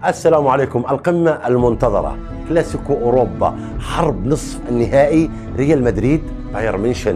السلام عليكم. القمة المنتظرة كلاسيكو أوروبا، حرب نصف النهائي ريال مدريد بايرن ميونخ.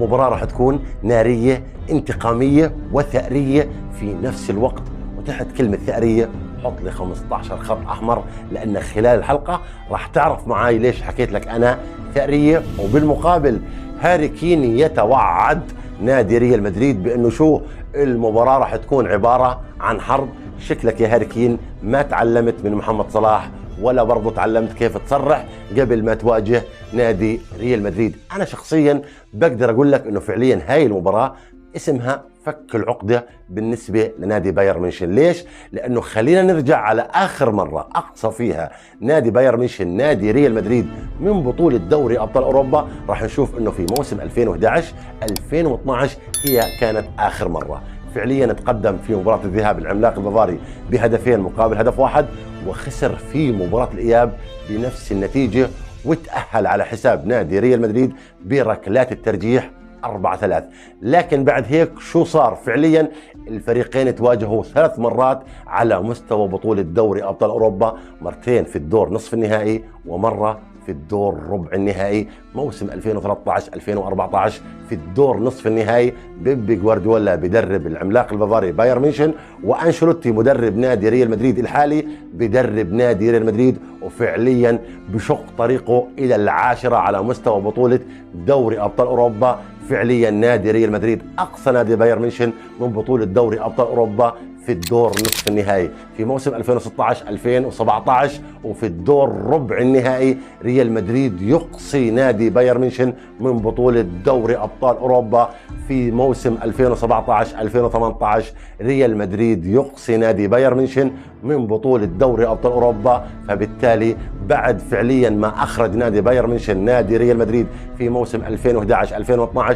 مباراة راح تكون نارية انتقامية وثأرية في نفس الوقت، وتحت كلمة ثأرية حط لي 15 خط أحمر، لأن خلال الحلقة راح تعرف معاي ليش حكيت لك أنا ثأرية. وبالمقابل هاري كين يتوعد نادي ريال مدريد بأنه شو المباراة راح تكون عبارة عن حرب. شكلك يا هاري كين ما تعلمت من محمد صلاح، ولا برضو تعلمت كيف تصرح قبل ما تواجه نادي ريال مدريد. أنا شخصيا بقدر أقول لك أنه فعليا هاي المباراة اسمها فك العقدة بالنسبة لنادي بايرن ميونخ. ليش؟ لأنه خلينا نرجع على آخر مرة أقصى فيها نادي بايرن ميونخ نادي ريال مدريد من بطولة دوري أبطال أوروبا، راح نشوف أنه في موسم 2011-2012 هي كانت آخر مرة فعليا تقدم في مباراة الذهاب العملاق البافاري بهدفين مقابل هدف واحد، وخسر في مباراة الإياب بنفس النتيجة، وتأهل على حساب نادي ريال مدريد بركلات الترجيح 4-3. لكن بعد هيك شو صار؟ فعليا الفريقين تواجهوا 3 مرات على مستوى بطولة دوري أبطال أوروبا، مرتين في الدور نصف النهائي ومرة في الدور ربع النهائي. موسم 2013-2014 في الدور نصف النهائي بيب جوارديولا بدرب العملاق البافاري بايرن ميونخ، وأنشيلوتي مدرب نادي ريال مدريد الحالي بدرب نادي ريال مدريد، وفعليا بشق طريقه إلى العاشرة على مستوى بطولة دوري أبطال أوروبا. فعليا نادي ريال مدريد أقصى نادي بايرن ميونخ من بطولة دوري أبطال أوروبا في الدور نصف النهائي في موسم 2016-2017، وفي الدور ربع النهائي ريال مدريد يقصي نادي بايرن ميونخ من بطولة دوري أبطال أوروبا. في موسم 2017-2018 ريال مدريد يقصي نادي بايرن ميونخ من بطولة دوري أبطال أوروبا. فبالتالي بعد فعليا ما أخرج نادي بايرن ميونخ نادي ريال مدريد في موسم 2011-2012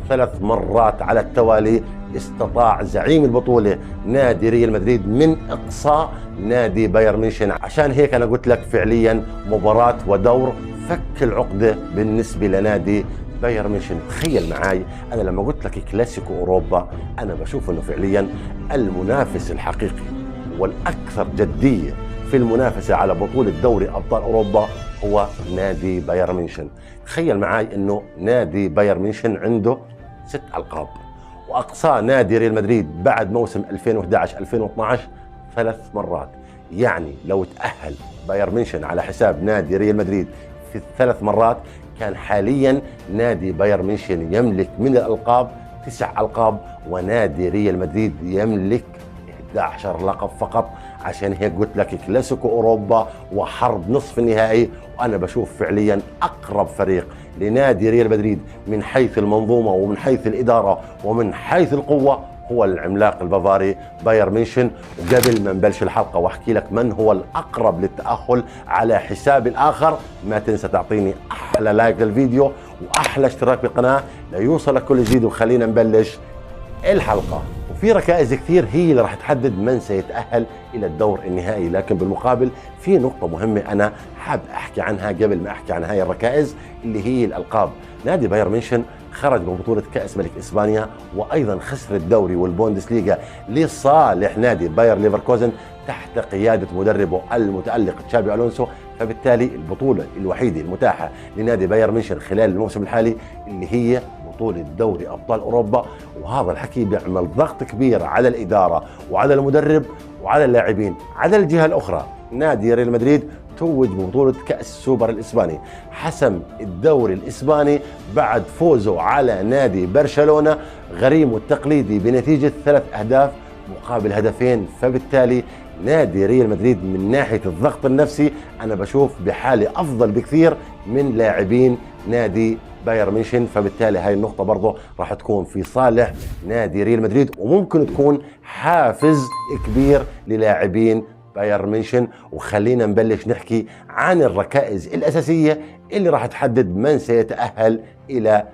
3 مرات على التوالي، استطاع زعيم البطولة نادي ريال مدريد من إقصاء نادي بايرن ميونخ. عشان هيك أنا قلت لك فعليا مباراة ودور فك العقدة بالنسبة لنادي بايرن ميونخ. تخيل معاي أنا لما قلت لك كلاسيكو أوروبا، أنا بشوف أنه فعليا المنافس الحقيقي والأكثر جدية في المنافسة على بطولة دوري أبطال أوروبا هو نادي بايرن ميونخ. تخيل معاي أنه نادي بايرن ميونخ عنده 6 ألقاب، وأقصى نادي ريال مدريد بعد موسم 2011-2012 3 مرات. يعني لو تأهل بايرن ميونخ على حساب نادي ريال مدريد في 3 مرات، كان حاليا نادي بايرن ميونخ يملك من الألقاب 9 ألقاب، ونادي ريال مدريد يملك 11 لقب فقط. عشان هيك قلت لك كلاسيكو أوروبا وحرب نصف النهائي. وأنا بشوف فعليا أقرب فريق لنادي ريال مدريد من حيث المنظومة ومن حيث الإدارة ومن حيث القوة هو العملاق البافاري بايرن ميونخ. وقبل ما نبلش الحلقة واحكي لك من هو الأقرب للتأهل على حساب الآخر، ما تنسى تعطيني أحلى لايك للفيديو وأحلى اشتراك بالقناة ليوصلك كل جديد. وخلينا نبلش الحلقة. وفي ركائز كثير هي اللي راح تحدد من سيتأهل إلى الدور النهائي، لكن بالمقابل في نقطة مهمة أنا حاب أحكي عنها قبل ما أحكي عن هاي الركائز اللي هي الألقاب. نادي بايرن ميونخ خرج من بطولة كأس ملك إسبانيا، وأيضا خسر الدوري والبوندسليغا لصالح نادي باير ليفركوزن تحت قيادة مدربه المتألق تشابي ألونسو. فبالتالي البطولة الوحيدة المتاحة لنادي بايرن ميونخ خلال الموسم الحالي اللي هي بطولة دوري أبطال أوروبا، وهذا الحكي بيعمل ضغط كبير على الإدارة وعلى المدرب وعلى اللاعبين. على الجهة الأخرى نادي ريال مدريد توج ببطولة كأس السوبر الإسباني، حسم الدوري الإسباني بعد فوزه على نادي برشلونة غريمه التقليدي بنتيجة 3 أهداف مقابل هدفين. فبالتالي نادي ريال مدريد من ناحية الضغط النفسي أنا بشوف بحالة أفضل بكثير من لاعبين نادي بايرن ميونخ. فبالتالي هاي النقطة برضه راح تكون في صالح نادي ريال مدريد، وممكن تكون حافز كبير للاعبين بايرن ميونخ. وخلينا نبلش نحكي عن الركائز الأساسية اللي راح تحدد من سيتأهل إلى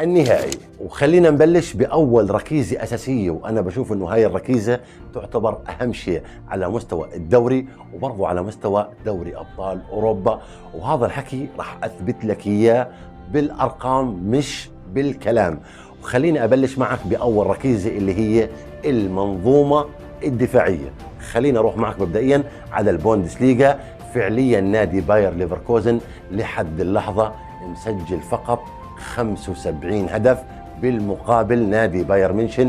النهائي. وخلينا نبلش بأول ركيزة أساسية، وأنا بشوف إنه هاي الركيزة تعتبر أهم شيء على مستوى الدوري وبرضه على مستوى دوري أبطال أوروبا. وهذا الحكي راح أثبت لك إياه بالأرقام مش بالكلام. وخليني أبلش معك بأول ركيزة اللي هي المنظومة الدفاعية. خلينا اروح معك مبدئيا على البوندسليغا. فعليا نادي باير ليفركوزن لحد اللحظة مسجل فقط 75 هدف، بالمقابل نادي باير ميونخ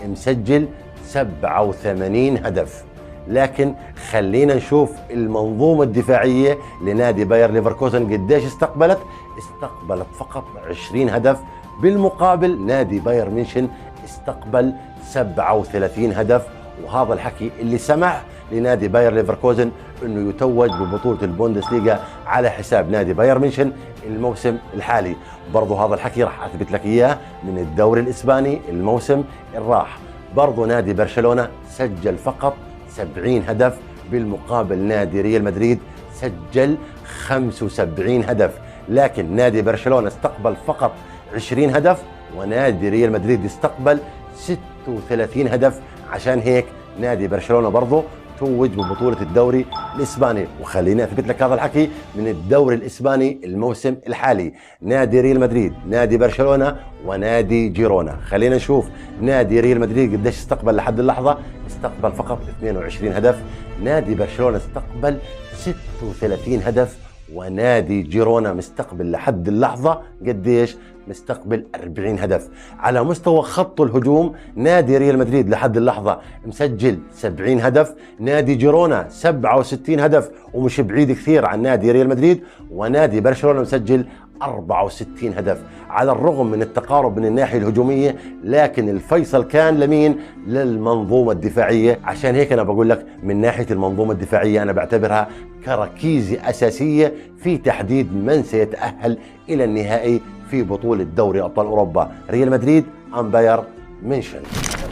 مسجل 87 هدف. لكن خلينا نشوف المنظومة الدفاعية لنادي باير ليفركوزن قديش استقبلت فقط 20 هدف، بالمقابل نادي باير ميونخ استقبل 37 هدف. وهذا الحكي اللي سمح لنادي باير ليفركوزن انه يتوج ببطولة البوندسليغا على حساب نادي باير ميونخ الموسم الحالي. برضو هذا الحكي راح اثبت لك اياه من الدوري الاسباني الموسم الراح. برضو نادي برشلونة سجل فقط 70 هدف، بالمقابل نادي ريال مدريد سجل 75 هدف. لكن نادي برشلونة استقبل فقط 20 هدف، ونادي ريال مدريد استقبل 36 هدف. عشان هيك نادي برشلونة برضه توج ببطولة الدوري الإسباني. وخليني أثبت لك هذا الحكي من الدوري الإسباني الموسم الحالي. نادي ريال مدريد، نادي برشلونة، ونادي جيرونا. خلينا نشوف نادي ريال مدريد قديش استقبل لحد اللحظة. استقبل فقط 22 هدف. نادي برشلونة استقبل 36 هدف، ونادي جيرونا مستقبل لحد اللحظة قديش؟ مستقبل 40 هدف. على مستوى خط الهجوم نادي ريال مدريد لحد اللحظة مسجل 70 هدف، نادي جيرونا 67 هدف ومش بعيد كثير عن نادي ريال مدريد، ونادي برشلونة مسجل 64 هدف. على الرغم من التقارب من الناحية الهجومية، لكن الفيصل كان لمين؟ للمنظومة الدفاعية. عشان هيك أنا بقول لك من ناحية المنظومة الدفاعية أنا بعتبرها كركيزة أساسية في تحديد من سيتأهل إلى النهائي في بطولة دوري أبطال أوروبا، ريال مدريد أم باير ميونخ.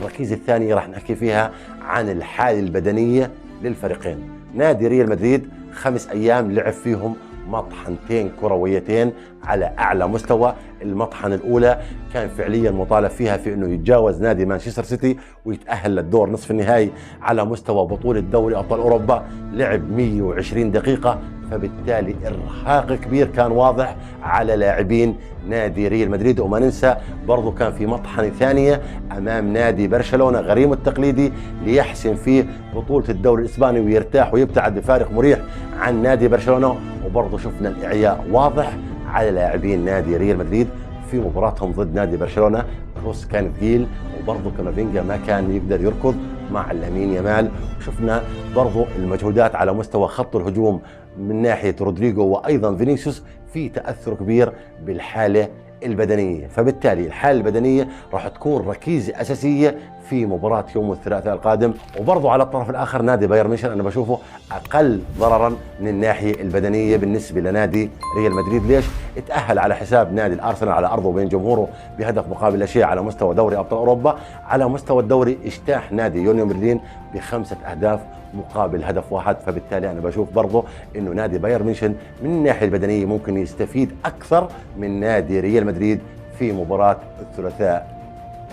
الركيزة الثانية راح نحكي فيها عن الحالة البدنية للفريقين. نادي ريال مدريد 5 أيام لعب فيهم مطحنتين كرويتين على أعلى مستوى. المطحنة الأولى كان فعليا مطالب فيها في أنه يتجاوز نادي مانشستر سيتي ويتأهل للدور نصف النهائي على مستوى بطولة دوري أبطال أوروبا. لعب 120 دقيقة، فبالتالي إرهاق كبير كان واضح على لاعبين نادي ريال مدريد. وما ننسى برضو كان في مطحنة ثانية أمام نادي برشلونة غريمه التقليدي ليحسم فيه بطولة الدوري الإسباني ويرتاح ويبتعد بفارق مريح عن نادي برشلونة. وبرضو شفنا الإعياء واضح على لاعبين نادي ريال مدريد في مباراتهم ضد نادي برشلونة. كروس كان ثقيل، وبرضه كامافينجا ما كان يقدر يركض مع لامين يامال. وشفنا برضه المجهودات على مستوى خط الهجوم من ناحية رودريغو وأيضا فينيسيوس في تأثر كبير بالحالة البدنية. فبالتالي الحالة البدنية راح تكون ركيزة أساسية في مباراة يوم الثلاثاء القادم. وبرضه على الطرف الآخر نادي بايرن ميونخ أنا بشوفه أقل ضررا من الناحية البدنية بالنسبة لنادي ريال مدريد. ليش؟ اتأهل على حساب نادي الأرسنال على أرضه بين جمهوره بهدف مقابل لا شيء على مستوى دوري أبطال أوروبا. على مستوى الدوري اجتاح نادي يونيون برلين ب5 أهداف مقابل هدف واحد. فبالتالي أنا بشوف برضه إنه نادي بايرن ميونخ من الناحية البدنية ممكن يستفيد أكثر من نادي ريال مدريد في مباراة الثلاثاء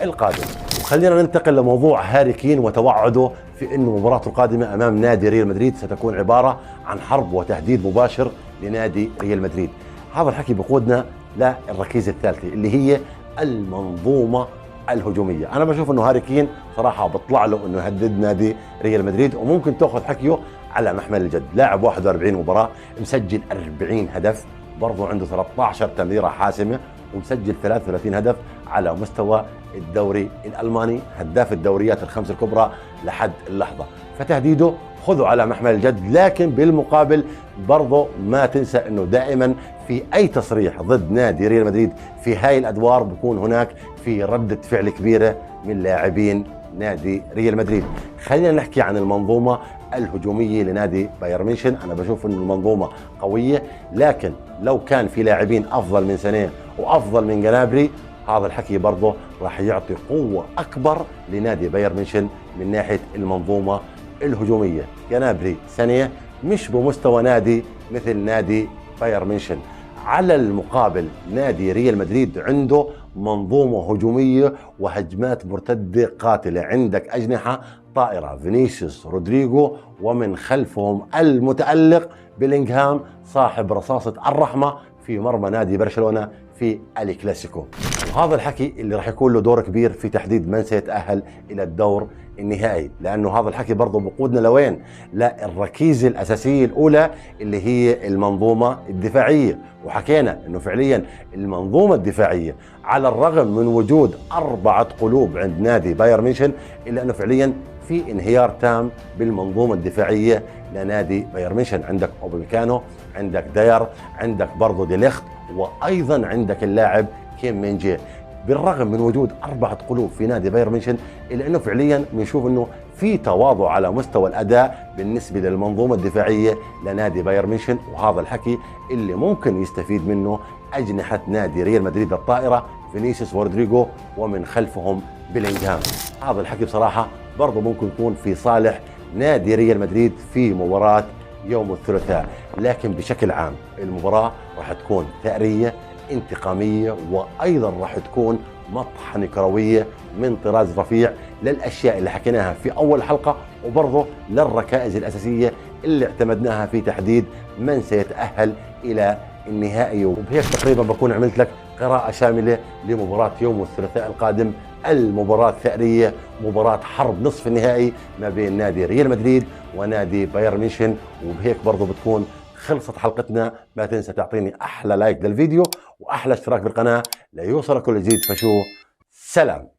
القادم. وخلينا ننتقل لموضوع هاري كين وتوعده في انه مباراته القادمه امام نادي ريال مدريد ستكون عباره عن حرب وتهديد مباشر لنادي ريال مدريد. هذا الحكي بقودنا للركيزه الثالثه اللي هي المنظومه الهجوميه. انا بشوف انه هاري كين صراحه بيطلع له انه يهدد نادي ريال مدريد، وممكن تاخذ حكيه على محمل الجد. لاعب 41 مباراه، مسجل 40 هدف، برضه عنده 13 تمريره حاسمه، ومسجل 33 هدف على مستوى الدوري الألماني، هداف الدوريات ال5 الكبرى لحد اللحظة. فتهديده خذوا على محمل الجد. لكن بالمقابل برضه ما تنسى أنه دائما في أي تصريح ضد نادي ريال مدريد في هاي الأدوار بكون هناك في ردة فعل كبيرة من لاعبين نادي ريال مدريد. خلينا نحكي عن المنظومة الهجومية لنادي بايرن ميونخ. أنا بشوف أن المنظومة قوية، لكن لو كان في لاعبين أفضل من سنة وأفضل من جنابري، هذا الحكي برضه راح يعطي قوة أكبر لنادي بايرن ميونخ من ناحية المنظومة الهجومية. جنابري سنة مش بمستوى نادي مثل نادي بايرن ميونخ. على المقابل نادي ريال مدريد عنده منظومة هجومية وهجمات مرتدة قاتلة. عندك أجنحة طائرة، فينيسيوس، رودريغو، ومن خلفهم المتألق بيلينغهام صاحب رصاصة الرحمة في مرمى نادي برشلونة في الكلاسيكو. وهذا الحكي اللي راح يكون له دور كبير في تحديد من سيتأهل إلى الدور النهائي، لأنه هذا الحكي برضه بقودنا لوين؟ للركيزة الأساسية الأولى اللي هي المنظومة الدفاعية. وحكينا أنه فعليا المنظومة الدفاعية على الرغم من وجود 4 قلوب عند نادي بايرن ميونخ، إلا أنه فعليا في انهيار تام بالمنظومة الدفاعية لنادي بايرن ميونخ. عندك اوباميكانو، عندك داير، عندك برضه ديليخت، وأيضا عندك اللاعب كيم مين جي. بالرغم من وجود 4 قلوب في نادي بايرن ميونخ، الا انه فعليا بنشوف انه في تواضع على مستوى الاداء بالنسبه للمنظومه الدفاعيه لنادي بايرن ميونخ. وهذا الحكي اللي ممكن يستفيد منه اجنحه نادي ريال مدريد الطائره، فينيسيوس ورودريجو، ومن خلفهم بيلينغهام. هذا الحكي بصراحه برضه ممكن يكون في صالح نادي ريال مدريد في مباراه يوم الثلاثاء. لكن بشكل عام المباراه راح تكون ثأريه انتقامية، وأيضا راح تكون مطحنة كروية من طراز رفيع للأشياء اللي حكيناها في أول حلقة، وبرضه للركائز الأساسية اللي اعتمدناها في تحديد من سيتأهل إلى النهائي. وبهيك تقريبا بكون عملت لك قراءة شاملة لمباراة يوم الثلاثاء القادم، المباراة الثأرية، مباراة حرب نصف النهائي ما بين نادي ريال مدريد ونادي بايرن ميونخ. وبهيك برضه بتكون خلصت حلقتنا. ما تنسى تعطيني احلى لايك للفيديو واحلى اشتراك بالقناه ليوصلك كل جديد. فشو، سلام.